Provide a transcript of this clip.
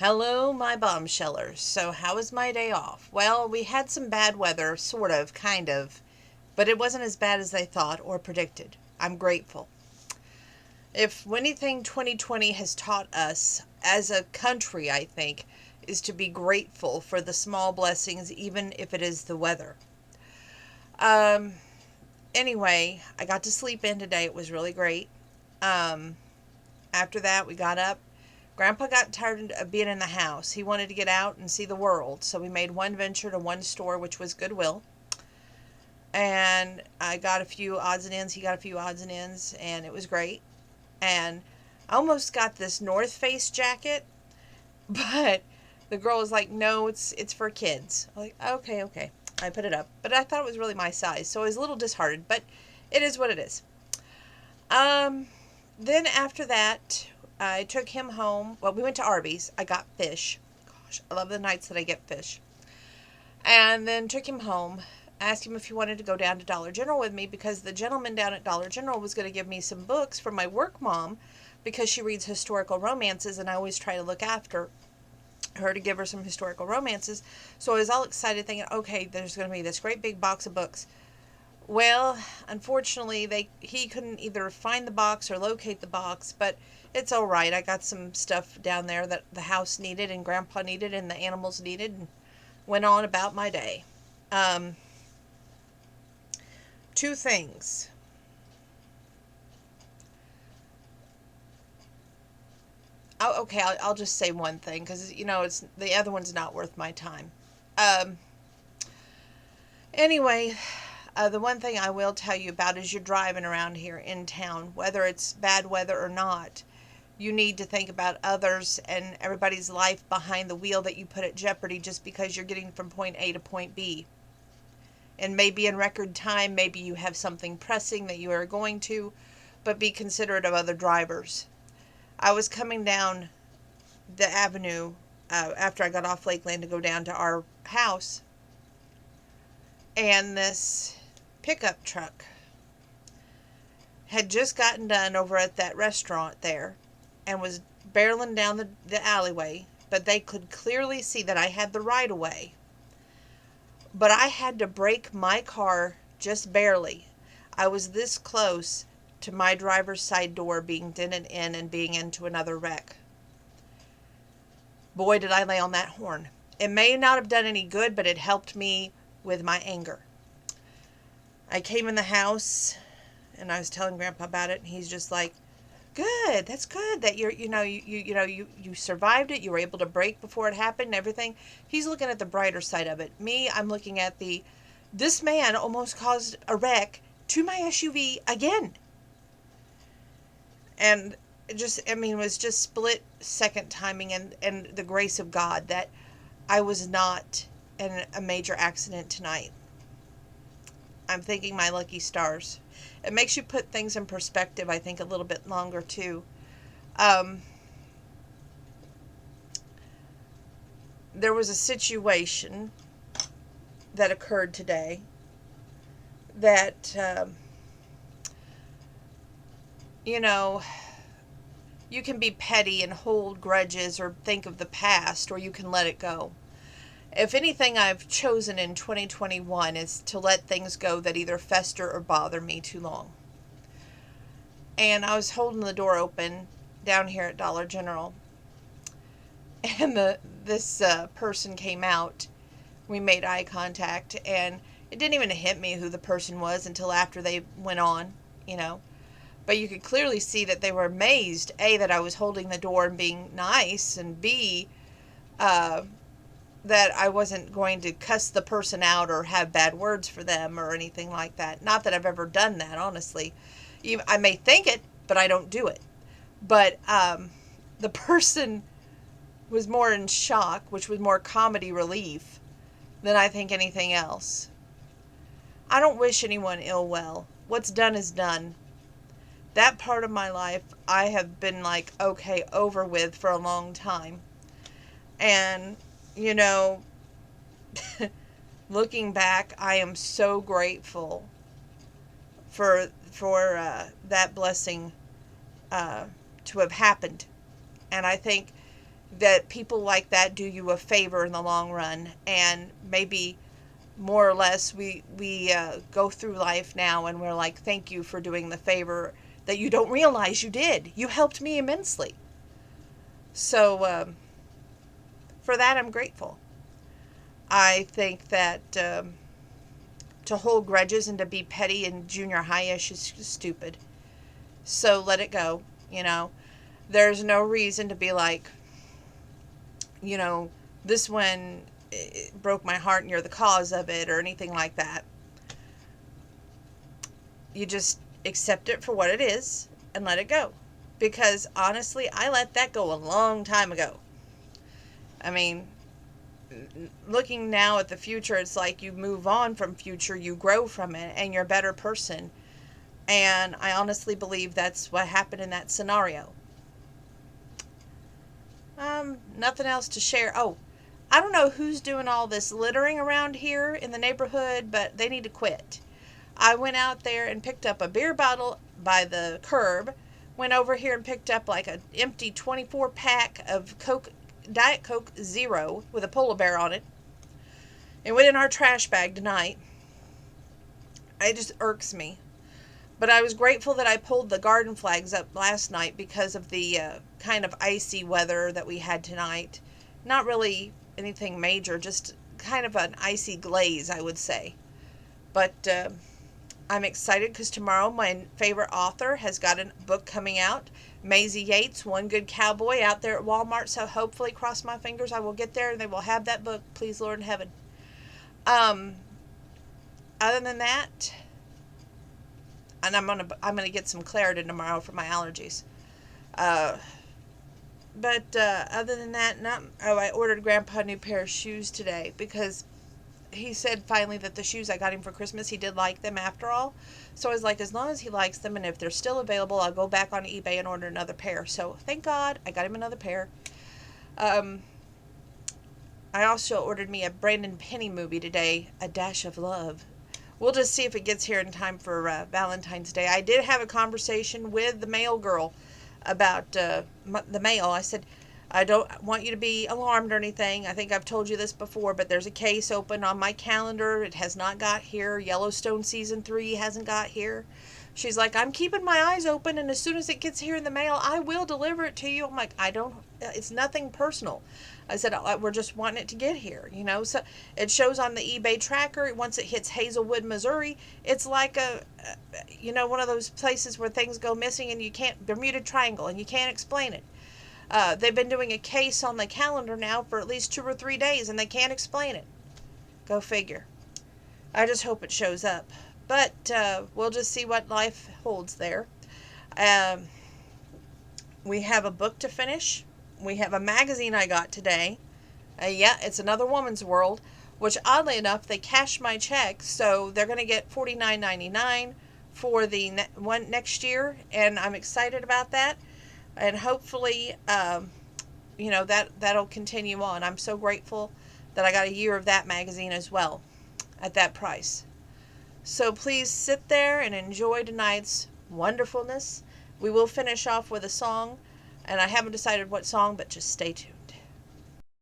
Hello, my bombshellers. So, how was my day off? Well, we had some bad weather, sort of, kind of, but it wasn't as bad as I thought or predicted. I'm grateful. If anything 2020 has taught us as a country, I think, is to be grateful for the small blessings, even if it is the weather. Um, anyway, I got to sleep in today. It was really great. Um, After that, we got up. Grandpa got tired of being in the house. He wanted to get out and see the world, so we made one venture to one store, which was Goodwill. And I got a few odds and ends. He got a few odds and ends, and it was great. And I almost got this North Face jacket, but the girl was like, "No, it's for kids." I'm like, "Okay, okay." I put it up, but I thought it was really my size, so I was a little disheartened. But it is what it is. Um, then after that, I took him home. Well, we went to Arby's. I got fish. Gosh, I love the nights that I get fish. And then took him home. Asked him if he wanted to go down to Dollar General with me because the gentleman down at Dollar General was going to give me some books for my work mom because she reads historical romances and I always try to look after her to give her some historical romances. So I was all excited thinking, okay, there's going to be this great big box of books. Well, unfortunately, he couldn't either find the box or locate the box, but it's all right. I got some stuff down there that the house needed and Grandpa needed and the animals needed, and went on about my day. Um, Two things. Oh, okay, I'll just say one thing because it's the other one's not worth my time. Um, anyway, the one thing I will tell you about is you're driving around here in town, whether it's bad weather or not. You need to think about others and everybody's life behind the wheel that you put at jeopardy just because you're getting from point A to point B. And maybe in record time, maybe you have something pressing that you are going to, but be considerate of other drivers. I was coming down the avenue after I got off Lakeland to go down to our house, and this pickup truck had just gotten done over at that restaurant there and was barreling down the alleyway, but they could clearly see that I had the right of way. But I had to brake my car just barely. I was this close to my driver's side door being dented in and being into another wreck. Boy, did I lay on that horn. It may not have done any good, but it helped me with my anger. I came in the house and I was telling Grandpa about it, and he's just like, "Good, that's good that you survived it. You were able to brake before it happened and everything." He's looking at the brighter side of it. Me, I'm looking at this man almost caused a wreck to my SUV again. And it was just split second timing and the grace of God that I was not in a major accident tonight. I'm thanking my lucky stars. It makes you put things in perspective, I think, a little bit longer, too. Um, there was a situation that occurred today that, you know, you can be petty and hold grudges or think of the past, or you can let it go. If anything I've chosen in 2021 is to let things go that either fester or bother me too long. And I was holding the door open down here at Dollar General, and this person came out. We made eye contact, and it didn't even hit me who the person was until after they went on, you know. But you could clearly see that they were amazed, A, that I was holding the door and being nice, and B, that I wasn't going to cuss the person out or have bad words for them or anything like that. Not that I've ever done that, honestly. I may think it, but I don't do it. But the person was more in shock, which was more comedy relief than I think anything else. I don't wish anyone ill will. What's done is done. That part of my life I have been like, okay, over with for a long time. And, you know, looking back, I am so grateful for that blessing to have happened. And I think that people like that do you a favor in the long run, and maybe more or less we go through life now and we're like, thank you for doing the favor that you don't realize you did. You helped me immensely. So for that, I'm grateful. I think that to hold grudges and to be petty and junior high-ish is stupid. So let it go. There's no reason to be like, this one broke my heart and you're the cause of it or anything like that. You just accept it for what it is and let it go. Because honestly, I let that go a long time ago. I mean, looking now at the future, it's like you move on from future, you grow from it, and you're a better person. And I honestly believe that's what happened in that scenario. Nothing else to share. Oh, I don't know who's doing all this littering around here in the neighborhood, but they need to quit. I went out there and picked up a beer bottle by the curb, went over here and picked up like an empty 24 pack of Diet Coke Zero with a polar bear on it. It went in our trash bag tonight. It just irks me. But I was grateful that I pulled the garden flags up last night because of the kind of icy weather that we had tonight. Not really anything major, just kind of an icy glaze, I would say. But I'm excited because tomorrow my favorite author has got a book coming out. Maisie Yates, One Good Cowboy, out there at Walmart. So hopefully, cross my fingers, I will get there and they will have that book. Please, Lord in heaven. Other than that, and I'm gonna get some Claritin tomorrow for my allergies. But other than that, I ordered Grandpa a new pair of shoes today because he said finally that the shoes I got him for Christmas, he did like them after all. So I was like, as long as he likes them and if they're still available, I'll go back on eBay and order another pair. So thank God I got him another pair. I also ordered me a Brandon Penny movie today, A Dash of Love. We'll just see if it gets here in time for Valentine's Day. I did have a conversation with the mail girl about the mail. I said, I don't want you to be alarmed or anything. I think I've told you this before, but there's a case open on my calendar. It has not got here. Yellowstone Season 3 hasn't got here. She's like, I'm keeping my eyes open, and as soon as it gets here in the mail, I will deliver it to you. I'm like, it's nothing personal. I said, we're just wanting it to get here, So it shows on the eBay tracker. Once it hits Hazelwood, Missouri, it's like one of those places where things go missing and you can't, Bermuda Triangle, and you can't explain it. They've been doing a case on the calendar now for at least 2 or 3 days, and they can't explain it. Go figure. I just hope it shows up. But we'll just see what life holds there. We have a book to finish. We have a magazine I got today. It's Another Woman's World, which oddly enough, they cashed my check, so they're going to get $49.99 for the one next year, and I'm excited about that. And hopefully, that'll continue on. I'm so grateful that I got a year of that magazine as well at that price. So please sit there and enjoy tonight's wonderfulness. We will finish off with a song, and I haven't decided what song, but just stay tuned.